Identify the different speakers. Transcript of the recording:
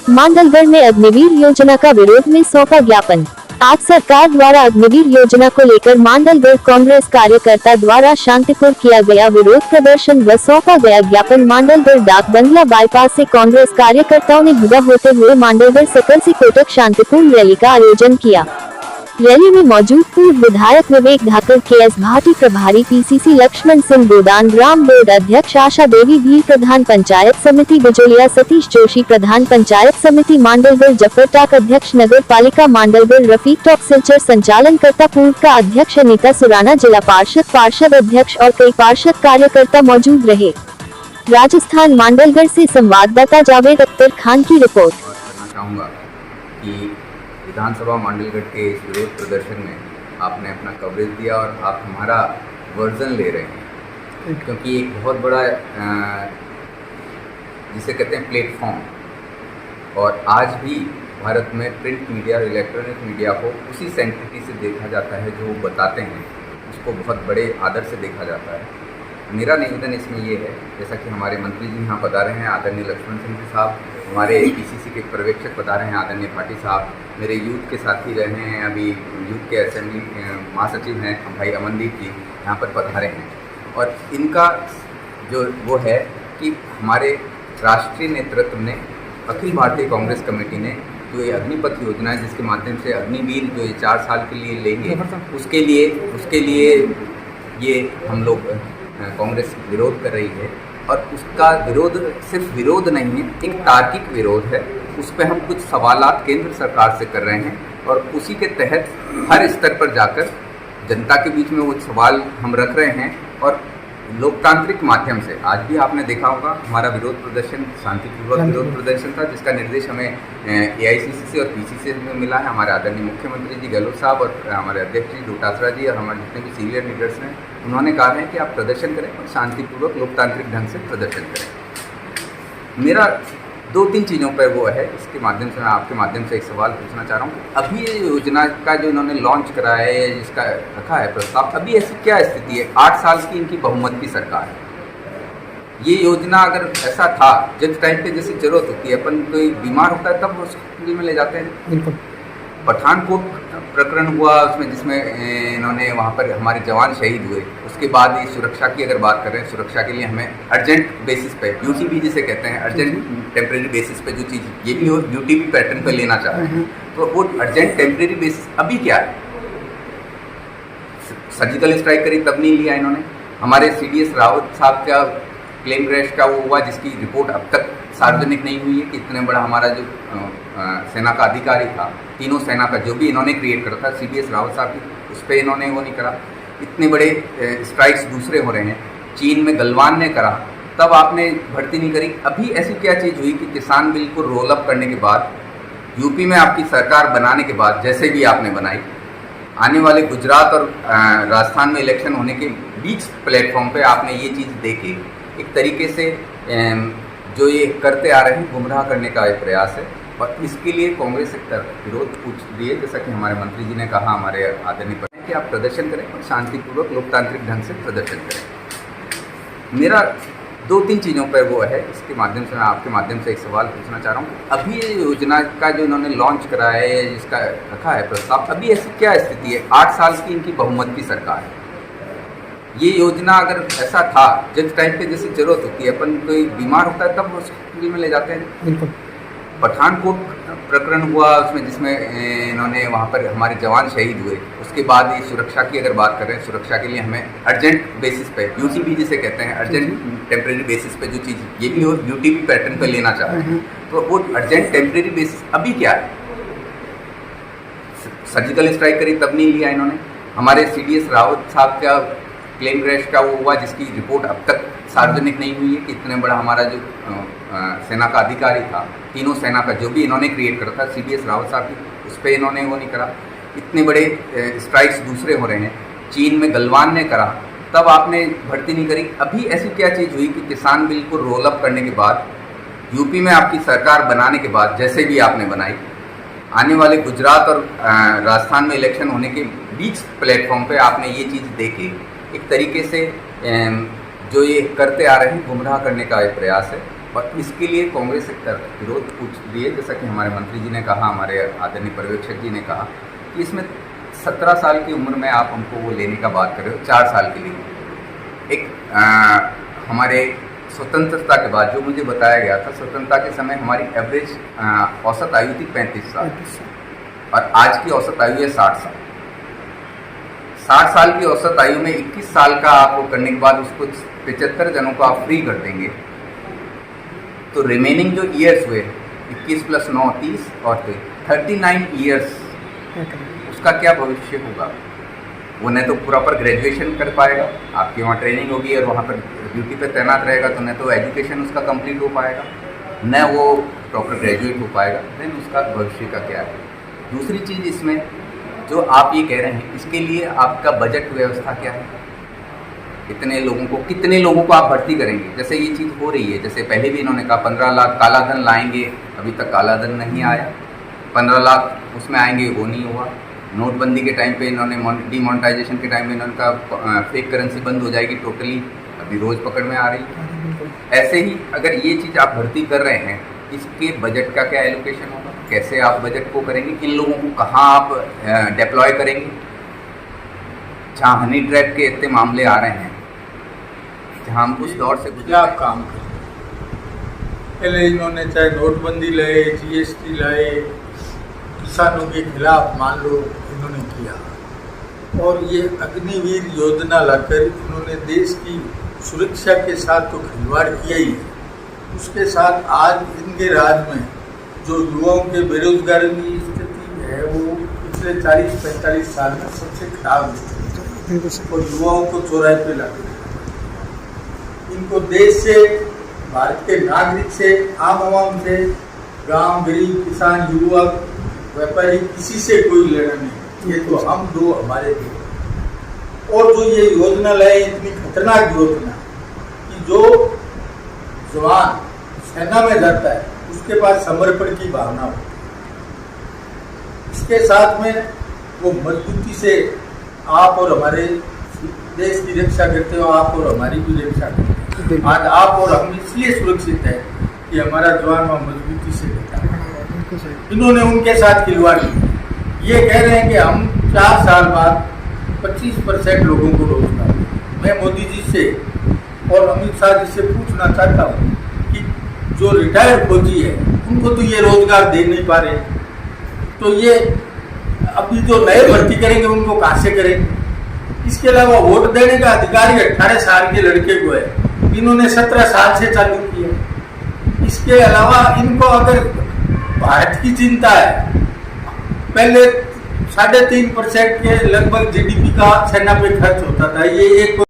Speaker 1: मांडलगढ़ में अग्निवीर योजना का विरोध में सौंपा ज्ञापन। आज सरकार द्वारा अग्निवीर योजना को लेकर मांडलगढ़ कांग्रेस कार्यकर्ता द्वारा शांतिपूर्ण किया गया विरोध प्रदर्शन व सौंपा गया ज्ञापन। मांडलगढ़ डाक बंगला बाईपास से कांग्रेस कार्यकर्ताओं ने विदा होते हुए मांडलगढ़ सकल से कोटक शांतिपूर्ण रैली का आयोजन किया। रैली में मौजूद पूर्व विधायक विवेक धाकर, के.एस. भाटी, प्रभारी पीसीसी लक्ष्मण सिंह गोदान, ग्राम बोर्ड अध्यक्ष आशा देवी भील, प्रधान पंचायत समिति बिजोलिया सतीश जोशी, प्रधान पंचायत समिति मांडलगढ़ जफरटाक, अध्यक्ष नगर पालिका मांडलगढ़ रफीक टॉक सिलचर, संचालन कर्ता पूर्व का अध्यक्ष अनीता सुराना, जिला पार्षद अध्यक्ष और कई पार्षद कार्यकर्ता मौजूद रहे। राजस्थान मांडलगढ़ से संवाददाता जावेद अख्तर खान की रिपोर्ट।
Speaker 2: विधानसभा मांडलगढ़ के इस विरोध प्रदर्शन में आपने अपना कवरेज दिया और आप हमारा वर्जन ले रहे हैं, क्योंकि एक बहुत बड़ा जिसे कहते हैं प्लेटफॉर्म, और आज भी भारत में प्रिंट मीडिया और इलेक्ट्रॉनिक मीडिया को उसी सेंटिटी से देखा जाता है जो वो बताते हैं, उसको बहुत बड़े आदर से देखा जाता है। मेरा निवेदन इसमें ये है, जैसा कि हमारे मंत्री जी यहाँ पधारे हैं आदरणीय लक्ष्मण सिंह जी साहब, हमारे पीसीसी के पर्यवेक्षक पधारे हैं आदरणीय भाटी साहब, मेरे यूथ के साथी रहे हैं, अभी यूथ के असेंबली महासचिव हैं भाई अमनदीप जी यहाँ पर पधारे हैं। और इनका जो वो है कि हमारे राष्ट्रीय नेतृत्व ने, अखिल भारतीय कांग्रेस कमेटी ने जो ये अग्निपथ योजना है, जिसके माध्यम से अग्निवीर जो ये 4 साल के लिए लेंगे, उसके लिए ये हम लोग कांग्रेस विरोध कर रही है। और उसका विरोध सिर्फ विरोध नहीं है, एक तार्किक विरोध है। उस पर हम कुछ सवालात केंद्र सरकार से कर रहे हैं और उसी के तहत हर स्तर पर जाकर जनता के बीच में वो सवाल हम रख रहे हैं। और लोकतांत्रिक माध्यम से आज भी आपने देखा होगा हमारा विरोध प्रदर्शन शांतिपूर्वक विरोध प्रदर्शन था, जिसका निर्देश हमें एआईसीसी और पीसीसी में मिला है। हमारे आदरणीय मुख्यमंत्री जी गहलोत साहब और हमारे अध्यक्ष जी डोटासरा जी और हमारे जितने भी सीनियर लीडर्स हैं, उन्होंने कहा है कि आप प्रदर्शन करें और शांतिपूर्वक लोकतांत्रिक ढंग से प्रदर्शन करें। मेरा 2-3 चीज़ों पर वो है, इसके माध्यम से मैं आपके माध्यम से एक सवाल पूछना चाह रहा हूँ कि अभी ये योजना का जो इन्होंने लॉन्च करा है, जिसका रखा है प्रस्ताव, अभी ऐसी क्या स्थिति है? 8 साल की इनकी बहुमत की सरकार है। ये योजना अगर ऐसा था, जिस टाइम पे जैसे जरूरत होती है, अपन कोई बीमार होता है तब हॉस्पिटल में ले जाते हैं। बिल्कुल। पठानकोट प्रकरण हुआ उसमें, जिसमें इन्होंने वहाँ पर हमारे जवान शहीद हुए, उसके बाद ये सुरक्षा की अगर बात कर रहे हैं, सुरक्षा के लिए हमें अर्जेंट बेसिस पे, यूटीपी जिसे कहते हैं, अर्जेंट टेम्परेरी बेसिस पे जो चीज़ ये भी हो, यूटीपी पैटर्न पे लेना चाह रहे हैं, तो वो अर्जेंट टेम्परेरी बेसिस अभी क्या है? सर्जिकल स्ट्राइक करी तब नहीं लिया इन्होंने। हमारे सीडीएस रावत साहब का प्लेन क्रैश का वो हुआ, जिसकी रिपोर्ट अब तक सार्वजनिक नहीं हुई है कि इतने बड़ा हमारा जो सेना का अधिकारी था, तीनों सेना का जो भी इन्होंने क्रिएट करा था, सीडीएस रावत साहब की, उस पर इन्होंने वो नहीं करा। इतने बड़े स्ट्राइक्स दूसरे हो रहे हैं, चीन में गलवान ने करा, तब आपने भर्ती नहीं करी। अभी ऐसी क्या चीज़ हुई कि किसान बिल को रोल अप करने के बाद, यूपी में आपकी सरकार बनाने के बाद, जैसे भी आपने बनाई, आने वाले गुजरात और राजस्थान में इलेक्शन होने के बीच प्लेटफॉर्म पे आपने ये चीज़ देखी, एक तरीके से जो ये करते आ रहे हैं गुमराह करने का एक प्रयास है। और इसके लिए कांग्रेस एक विरोध पूछ रही है, जैसा कि हमारे मंत्री जी ने कहा हमारे आदरणीय पर, कि आप प्रदर्शन करें और शांतिपूर्वक लोकतांत्रिक ढंग से प्रदर्शन करें। मेरा 2-3 चीज़ों पर वो है, इसके माध्यम से मैं आपके माध्यम से एक सवाल पूछना चाह रहा हूँ कि अभी ये योजना का जो इन्होंने लॉन्च करा है, जिसका रखा है प्रस्ताव, अभी ऐसी क्या स्थिति है? 8 साल की इनकी बहुमत की सरकार है। ये योजना अगर ऐसा था, जिस टाइम पे जैसे जरूरत होती है, अपन कोई बीमार होता है तब हॉस्पिटल में ले जाते हैं। बिल्कुल। पठानकोट प्रकरण हुआ उसमें, जिसमें इन्होंने वहाँ पर हमारे जवान शहीद हुए, उसके बाद ये सुरक्षा की अगर बात कर रहे हैं, सुरक्षा के लिए हमें अर्जेंट बेसिस पे, यूटीपी जिसे कहते हैं, अर्जेंट टेम्परेरी बेसिस पे जो चीज़ ये भी हो, यूटीपी पैटर्न पे लेना चाह रहे हैं, तो वो अर्जेंट टेम्परेरी बेसिस अभी क्या है? सर्जिकल स्ट्राइक करी तब नहीं लिया इन्होंने। हमारे सीडीएस रावत साहब का प्लेन क्रैश का वो हुआ, जिसकी रिपोर्ट अब तक सार्वजनिक नहीं हुई है कि इतने बड़ा हमारा जो सेना का अधिकारी था, तीनों सेना का जो भी इन्होंने क्रिएट करा था, सीडीएस रावत साहब की, उस पर इन्होंने वो नहीं करा। इतने बड़े स्ट्राइक्स दूसरे हो रहे हैं, चीन में गलवान ने करा, तब आपने भर्ती नहीं करी। अभी ऐसी क्या चीज़ हुई कि किसान बिल को रोल अप करने के बाद, यूपी में आपकी सरकार बनाने के बाद, जैसे भी आपने बनाई, आने वाले गुजरात और राजस्थान में इलेक्शन होने के बीच प्लेटफॉर्म पे आपने ये चीज़ देखी, एक तरीके से जो ये करते आ रहे हैं गुमराह करने का एक प्रयास है। और इसके लिए कांग्रेस एक तरफ विरोध पूछ रही है, जैसा कि हमारे मंत्री जी ने कहा, हमारे आदरणीय पर्यवेक्षक जी ने कहा कि इसमें 17 साल की उम्र में आप हमको वो लेने का बात कर रहे हो 4 साल के लिए। एक हमारे स्वतंत्रता के बाद जो मुझे बताया गया था, स्वतंत्रता के समय हमारी एवरेज औसत आयु थी 35 साल और आज की औसत आयु है 60 साल। 60 साल की औसत आयु में 21 साल का आप वो करने के बाद उसको 75 जनों को आप फ्री कर देंगे, तो रिमेनिंग जो ईयर्स हुए 21 + 9 30 और 39 ईयर्स, उसका क्या भविष्य होगा? वो न तो प्रॉपर ग्रेजुएशन कर पाएगा, आपकी वहाँ ट्रेनिंग होगी और वहाँ पर ड्यूटी पे तैनात रहेगा, तो न तो एजुकेशन उसका कंप्लीट हो पाएगा, न वो प्रॉपर ग्रेजुएट हो पाएगा, देन उसका भविष्य का क्या है। दूसरी चीज़ इसमें जो आप ये कह रहे हैं, इसके लिए आपका बजट व्यवस्था क्या है? इतने लोगों को, कितने लोगों को आप भर्ती करेंगे? जैसे ये चीज़ हो रही है, जैसे पहले भी इन्होंने कहा 15 लाख काला धन लाएंगे, अभी तक काला धन नहीं आया। 15 लाख उसमें आएंगे, वो नहीं हुआ। नोटबंदी के टाइम पे इन्होंने, डिमोनेटाइजेशन के टाइम में इन्होंने कहा फेक करेंसी बंद हो जाएगी टोटली, अभी रोज़ पकड़ में आ रही है। ऐसे ही अगर ये चीज़ आप भर्ती कर रहे हैं, इसके बजट का क्या एलोकेशन होगा? कैसे आप बजट को करेंगे? इन लोगों को कहाँ आप डिप्लॉय करेंगे? जहाँ हनी ट्रैप के इतने मामले आ रहे हैं, जहाँ हम उस दौर से
Speaker 3: क्या काम करें। पहले इन्होंने चाहे नोटबंदी लाए, GST लाए, किसानों के खिलाफ मान लो इन्होंने किया, और ये अग्निवीर योजना लाकर इन्होंने देश की सुरक्षा के साथ तो खिलवाड़ किया ही है। उसके साथ आज इनके राज में जो युवाओं के बेरोजगारी की स्थिति है, वो पिछले 40-45 साल में सबसे खराब स्थिति है, और युवाओं को चौराहे पे ला दिया। इनको देश से, भारत के नागरिक से, आम आवाम से, गांव, गरीब, किसान, युवक, व्यापारी, किसी से कोई लेना नहीं। ये तो हम दो, हमारे दो। और जो ये योजना लाई, इतनी खतरनाक योजना कि जो जवान सेना में जाता है उसके पास समर्पण की भावना होती है। इसके साथ में वो मजबूती से आप और हमारे देश की रक्षा करते हो, आप और हमारी भी रक्षा करते हो। आज आप और हम इसलिए सुरक्षित है कि हमारा जवान वहाँ मजबूती से रहता है। इन्होंने उनके साथ खिलवाड़ की। ये कह रहे हैं कि हम 4 साल बाद 25% लोगों को रोजगार। मैं मोदी जी से और अमित शाह जी से पूछना चाहता हूँ कि जो रिटायर्ड फौजी है उनको तो ये रोजगार दे नहीं पा रहे, तो ये अभी जो नए भर्ती करेंगे उनको कहाँ से करेंगे? इसके अलावा वोट देने का अधिकार 18 साल के लड़के को है, इन्होंने 17 साल से चालू किया। इसके अलावा इनको अगर भारत की चिंता है, पहले 3.5% के लगभग GDP का सेना पे खर्च होता था, ये एक